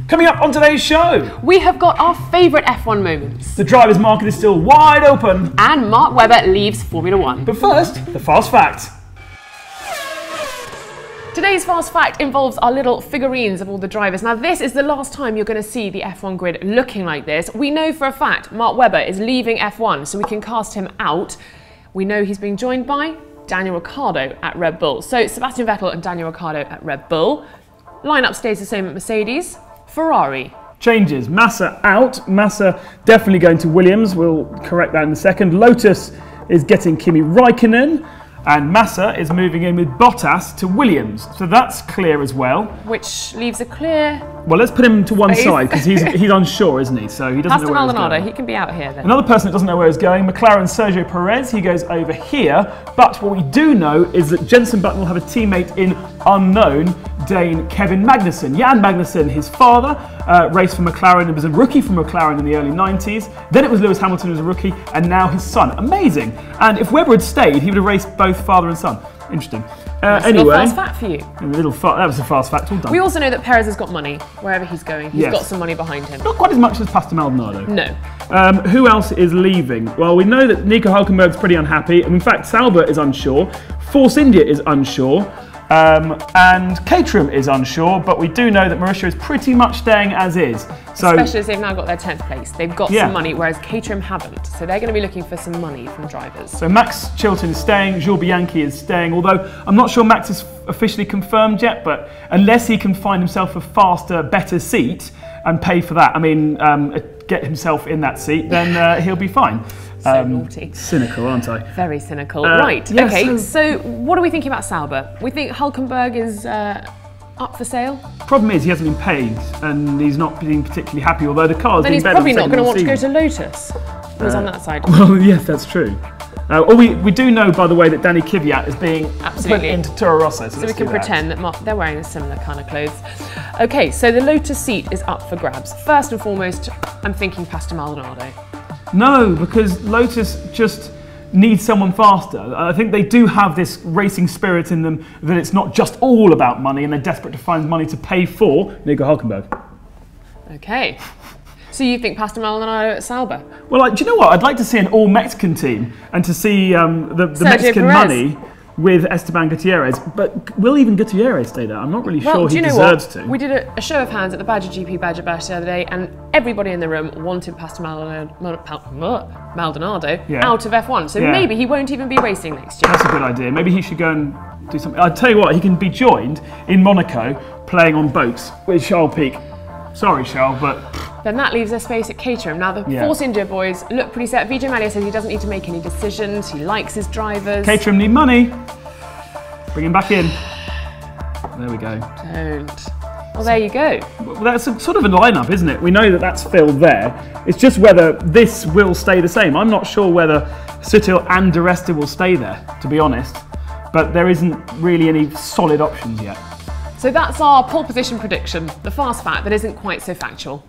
Coming up on today's show, we have got our favourite F1 moments. The driver's market is still wide open. And Mark Webber leaves Formula 1. But first, the fast fact. Today's fast fact involves our little figurines of all the drivers. Now this is the last time you're going to see the F1 grid looking like this. We know for a fact Mark Webber is leaving F1, so we can cast him out. We know he's being joined by Daniel Ricciardo at Red Bull. So Sebastian Vettel and Daniel Ricciardo at Red Bull. Lineup stays the same at Mercedes. Ferrari. Changes. Massa out. Massa definitely going to Williams. We'll correct that in a second. Lotus is getting Kimi Raikkonen. And Massa is moving in with Bottas to Williams. So that's clear as well. Which leaves a clear... Well, let's put him to one side because he's unsure, isn't he? So he doesn't know where he's going. He can be out here then. Another person that doesn't know where he's going, McLaren Sergio Perez, he goes over here. But what we do know is that Jenson Button will have a teammate in unknown Dane Kevin Magnussen. Jan Magnussen, his father, raced for McLaren and was a rookie for McLaren in the early 90s. Then it was Lewis Hamilton who was a rookie, and now his son. Amazing. And if Webber had stayed, he would have raced both father and son. Interesting. Anyway, fast fact for you. That was a fast fact. All done. We also know that Perez has got money wherever he's going. He's got some money behind him. Not quite as much as Pastor Maldonado. No. Who else is leaving? Well, we know that Nico Hülkenberg's pretty unhappy. And in fact, Sauber is unsure. Force India is unsure. And Caterham is unsure, but we do know that Mauritia is pretty much staying as is. So, especially as they've now got their 10th place. They've got some money, whereas Caterham haven't. So they're going to be looking for some money from drivers. So Max Chilton is staying, Jules Bianchi is staying, although I'm not sure Max is officially confirmed yet, but unless he can find himself a faster, better seat and pay for that, I mean, get himself in that seat, then he'll be fine. So naughty. Cynical, aren't I? Very cynical. Right, okay, so what are we thinking about Sauber? We think Hülkenberg is up for sale? Problem is he hasn't been paid and he's not being particularly happy, although the car's been better. Then he's probably not going to want to go to Lotus. Who's on that side? Well, yes, that's true. We do know, by the way, that Danny Kvyat is being put into Toro Rosso. So we can pretend that they're wearing a similar kind of clothes. Okay, so the Lotus seat is up for grabs. First and foremost, I'm thinking Pastor Maldonado. No, because Lotus just needs someone faster. I think they do have this racing spirit in them that it's not just all about money and they're desperate to find money to pay for Nico Hülkenberg. Okay. So you think Pastor Maldonado at Sauber? Well, do you know what? I'd like to see an all-Mexican team and to see the Mexican Perez. Money with Esteban Gutierrez. But will even Gutierrez stay there? I'm not really sure he deserves to. We did a show of hands at the Badger GP Badger Bash the other day, and everybody in the room wanted Pastor Maldonado out of F1. So maybe he won't even be racing next year. That's a good idea. Maybe he should go and do something. I'll tell you what, he can be joined in Monaco playing on boats with Charles Pic. Sorry, Charles, but... Then that leaves a space at Caterham. Now, the Force India boys look pretty set. Vijay Mallya says he doesn't need to make any decisions. He likes his drivers. Caterham need money. Bring him back in. There we go. Don't. Well, there you go. Well, that's sort of a lineup, isn't it? We know that that's filled there. It's just whether this will stay the same. I'm not sure whether Sutil and Di Resta will stay there, to be honest. But there isn't really any solid options yet. So that's our pole position prediction, the fast fact that isn't quite so factual.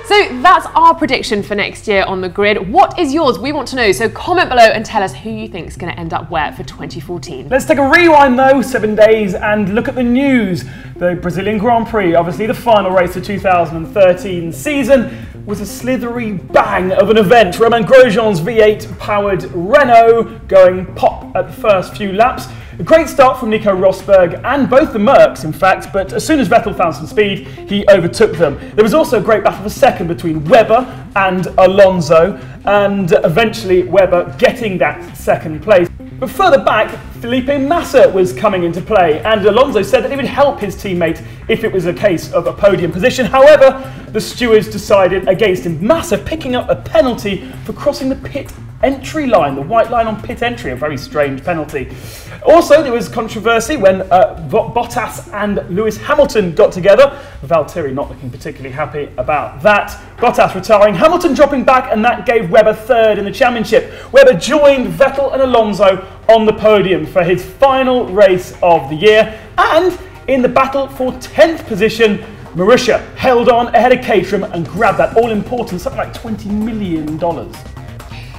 So that's our prediction for next year on the grid. What is yours? We want to know. So comment below and tell us who you think is going to end up where for 2014. Let's take a rewind though, 7 days, and look at the news. The Brazilian Grand Prix, obviously the final race of 2013 season, was a slithery bang of an event. Romain Grosjean's V8 powered Renault going pop at the first few laps. A great start from Nico Rosberg and both the Mercs, in fact, but as soon as Vettel found some speed, he overtook them. There was also a great battle for second between Webber and Alonso, and eventually Webber getting that second place. But further back, Felipe Massa was coming into play, and Alonso said that he would help his teammate if it was a case of a podium position. However, the stewards decided against him. Massa picking up a penalty for crossing the pit entry line, the white line on pit entry, a very strange penalty. Also, there was controversy when Bottas and Lewis Hamilton got together. Valtteri not looking particularly happy about that. Bottas retiring, Hamilton dropping back, and that gave Webber third in the championship. Webber joined Vettel and Alonso on the podium for his final race of the year. And in the battle for 10th position, Mauritia held on ahead of Caterham and grabbed that all-important, something like $20 million.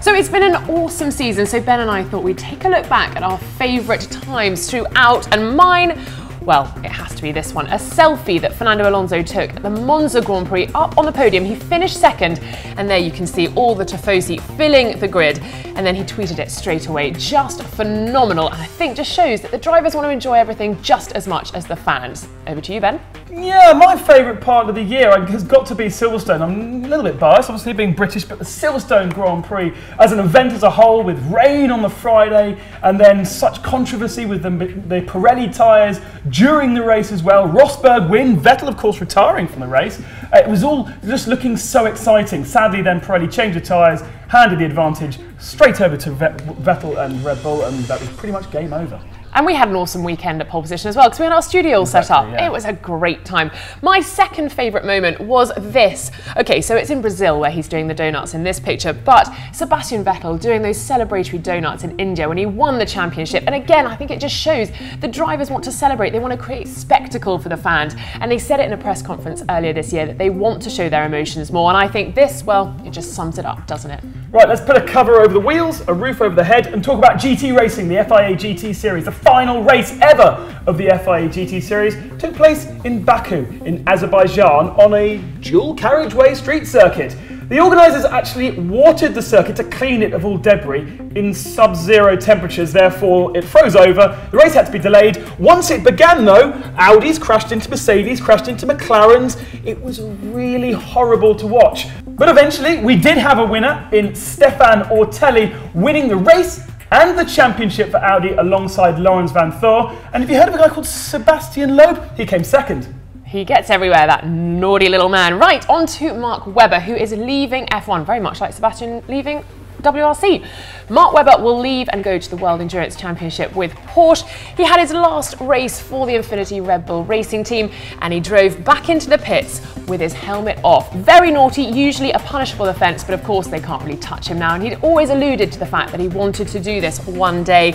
So it's been an awesome season, so Ben and I thought we'd take a look back at our favourite times throughout, and mine Well, it has to be this one, a selfie that Fernando Alonso took at the Monza Grand Prix up on the podium. He finished second, and there you can see all the Tifosi filling the grid, and then he tweeted it straight away. Just phenomenal, and I think just shows that the drivers want to enjoy everything just as much as the fans. Over to you, Ben. Yeah, my favourite part of the year has got to be Silverstone. I'm a little bit biased, obviously being British, but the Silverstone Grand Prix as an event as a whole, with rain on the Friday, and then such controversy with the Pirelli tyres during the race as well. Rosberg win, Vettel of course retiring from the race. It was all just looking so exciting. Sadly then Pirelli changed the tyres, handed the advantage straight over to Vettel and Red Bull, and that was pretty much game over. And we had an awesome weekend at pole position as well, because we had our studio all set up. Yeah. It was a great time. My second favourite moment was this. Okay, so it's in Brazil where he's doing the donuts in this picture, but Sebastian Vettel doing those celebratory donuts in India when he won the championship. And again, I think it just shows the drivers want to celebrate. They want to create spectacle for the fans. And they said it in a press conference earlier this year that they want to show their emotions more. And I think this, well, it just sums it up, doesn't it? Right, let's put a cover over the wheels, a roof over the head, and talk about GT racing, the FIA GT Series. The final race ever of the FIA GT Series took place in Baku, in Azerbaijan, on a dual carriageway street circuit. The organisers actually watered the circuit to clean it of all debris in sub-zero temperatures, therefore it froze over. The race had to be delayed. Once it began though, Audis crashed into Mercedes, crashed into McLarens. It was really horrible to watch. But eventually we did have a winner in Stefan Ortelli, winning the race and the championship for Audi alongside Lawrence Van Thor. And have you heard of a guy called Sebastian Loeb? He came second. He gets everywhere, that naughty little man. Right, on to Mark Webber, who is leaving F1, very much like Sebastian leaving WRC. Mark Webber will leave and go to the World Endurance Championship with Porsche. He had his last race for the Infinity Red Bull racing team, and he drove back into the pits with his helmet off. Very naughty, usually a punishable offence, but of course they can't really touch him now, and he'd always alluded to the fact that he wanted to do this one day.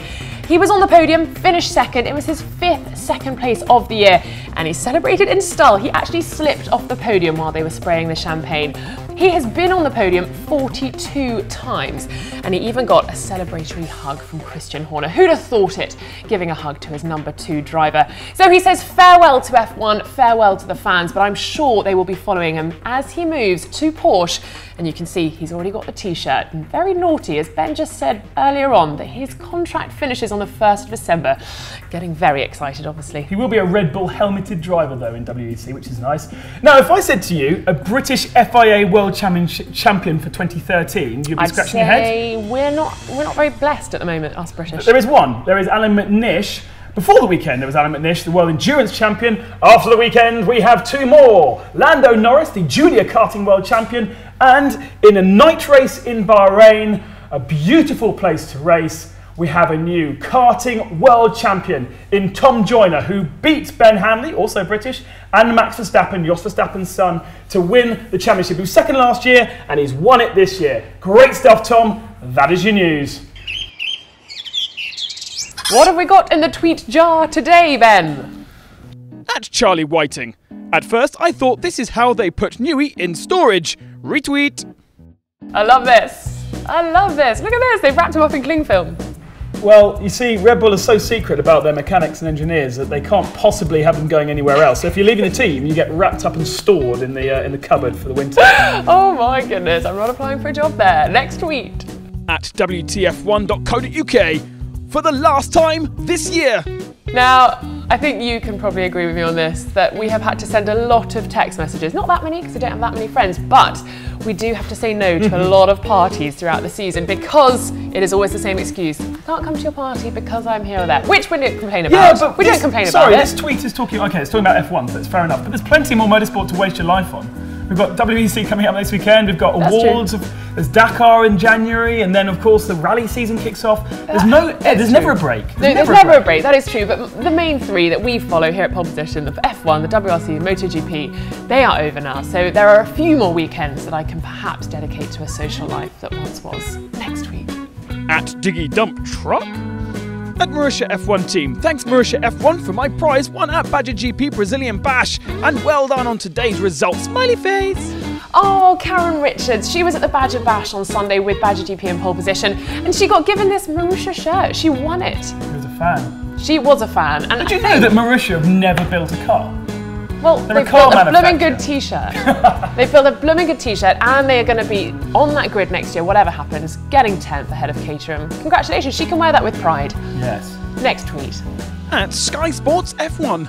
He was on the podium, finished second. It was his 5th second place of the year, and he celebrated in style. He actually slipped off the podium while they were spraying the champagne. He has been on the podium 42 times, and he even got a celebratory hug from Christian Horner. Who'd have thought it, giving a hug to his number 2 driver. So he says farewell to F1, farewell to the fans, but I'm sure they will be following him as he moves to Porsche. And you can see he's already got the t-shirt, and very naughty, as Ben just said earlier on, that his contract finishes on the 1st of December. Getting very excited, obviously. He will be a Red Bull helmeted driver though in WEC, which is nice. Now, if I said to you, a British FIA World Champion for 2013, you'd be scratching your head? We're not very blessed at the moment, us British. There is one. There is Alan McNish. Before the weekend, there was Alan McNish, the World Endurance Champion. After the weekend, we have 2 more. Lando Norris, the Junior Karting World Champion, and in a night race in Bahrain, a beautiful place to race, we have a new karting world champion in Tom Joyner, who beat Ben Hanley, also British, and Max Verstappen, Jos Verstappen's son, to win the championship. He was second last year, and he's won it this year. Great stuff, Tom. That is your news. What have we got in the tweet jar today, Ben? At Charlie Whiting. At first, I thought this is how they put Newey in storage. Retweet. I love this. I love this. Look at this. They've wrapped him up in cling film. Well, you see, Red Bull is so secret about their mechanics and engineers that they can't possibly have them going anywhere else. So if you're leaving the team, you get wrapped up and stored in the cupboard for the winter. Oh my goodness, I'm not applying for a job there. Next tweet. At WTF1.co.uk. For the last time this year. Now, I think you can probably agree with me on this, that we have had to send a lot of text messages. Not that many, because I don't have that many friends, but we do have to say no to a lot of parties throughout the season because it is always the same excuse. I can't come to your party because I'm here or there, which we don't complain about. Yeah, but we don't complain about sorry, it. this tweet is talking, okay, it's talking about F1, so it's fair enough, but there's plenty more motorsport to waste your life on. We've got WEC coming up next weekend, we've got awards, there's Dakar in January, and then of course the rally season kicks off. There's never a break. There's never a break, that is true, but the main 3 that we follow here at Pole Position, the F1, the WRC, MotoGP, they are over now, so there are a few more weekends that I can perhaps dedicate to a social life that once was. Next week. At Diggy Dump Truck. At Marisha F1 team, thanks Marisha F1 for my prize won at Badger GP Brazilian Bash, and well done on today's results, smiley face. Oh, Karen Richards, she was at the Badger Bash on Sunday with Badger GP in pole position, and she got given this Marusha shirt. She won it. She was a fan. She was a fan. And did you know that Marussia have never built a car? Well, They're they've a car built a blooming manufacturer. good t-shirt. They've built a blooming good t-shirt, and they are going to be on that grid next year, whatever happens, getting 10th ahead of Caterham. Congratulations, she can wear that with pride. Yes. Next tweet. At Sky Sports F1.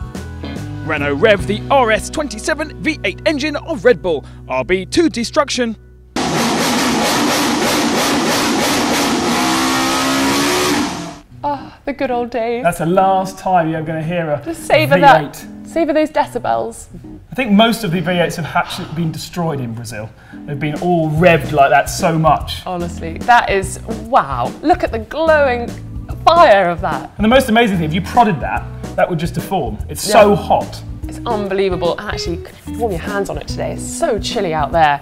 Renault rev the RS27 V8 engine of Red Bull. RB2 destruction. Oh, the good old days. That's the last time you're going to hear a Just savour V8. that. Savour those decibels. I think most of the V8s have actually been destroyed in Brazil. They've been all revved like that so much. Honestly, that is, wow. Look at the glowing fire of that. And the most amazing thing, if you prodded that, that would just deform. It's so hot. It's unbelievable. Actually, you could warm your hands on it today. It's so chilly out there.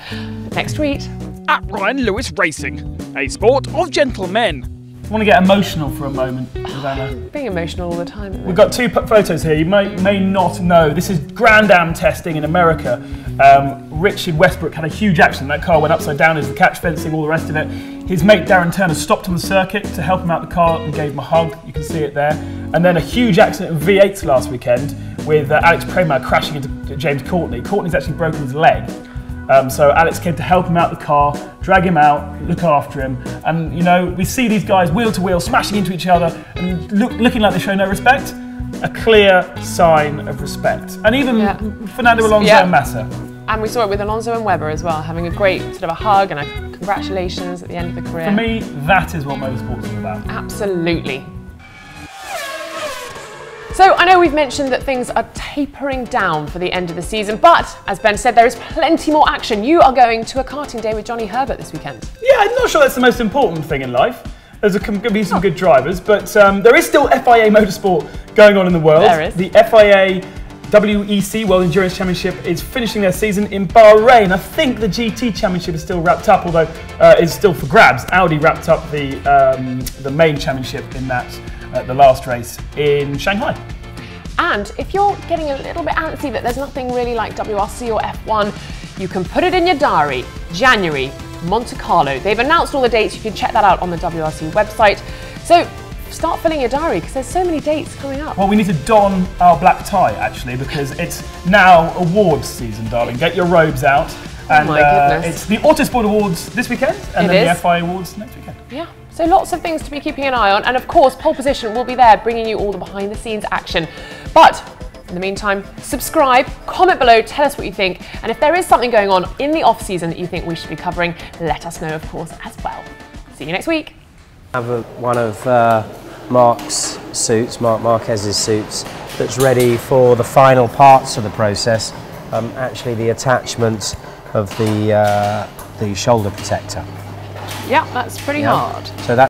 Next tweet. At Ryan Lewis Racing. A sport of gentlemen. I want to get emotional for a moment, Rosanna. Being emotional all the time. Isn't it? We've got two photos here. You may not know. This is Grand Am testing in America. Richard Westbrook had a huge accident. That car went upside down as the catch fencing, all the rest of it. His mate Darren Turner stopped on the circuit to help him out the car and gave him a hug. You can see it there. And then a huge accident in V8s last weekend with Alex Prema crashing into James Courtney. Courtney's actually broken his leg. So Alex came to help him out the car, drag him out, look after him. And, you know, we see these guys wheel to wheel, smashing into each other and looking like they show no respect. A clear sign of respect. And even Fernando Alonso and Massa. And we saw it with Alonso and Webber as well, having a great sort of a hug and a congratulations at the end of the career. For me, that is what motorsport's all about. Absolutely. So I know we've mentioned that things are tapering down for the end of the season, but as Ben said, there is plenty more action. You are going to a karting day with Johnny Herbert this weekend. Yeah, I'm not sure that's the most important thing in life. There's going to be some good drivers, but there is still FIA motorsport going on in the world. There is. The FIA WEC, World Endurance Championship, is finishing their season in Bahrain. I think the GT Championship is still wrapped up, although it's still for grabs. Audi wrapped up the main championship in that the last race in Shanghai. And if you're getting a little bit antsy that there's nothing really like WRC or F1, you can put it in your diary. January, Monte Carlo. They've announced all the dates. You can check that out on the WRC website. So start filling your diary because there's so many dates coming up. Well, we need to don our black tie, actually, because it's now awards season, darling. Get your robes out. And oh my goodness. It's the Autosport Awards this weekend and then the FIA Awards next weekend. Yeah, so lots of things to be keeping an eye on. And of course, Pole Position will be there bringing you all the behind the scenes action. But in the meantime, subscribe, comment below, tell us what you think. And if there is something going on in the off season that you think we should be covering, let us know, of course, as well. See you next week. I have one of Mark's suits, Mark Marquez's suits, that's ready for the final parts of the process. Actually, the attachment of the shoulder protector. Yeah, that's pretty hard. So that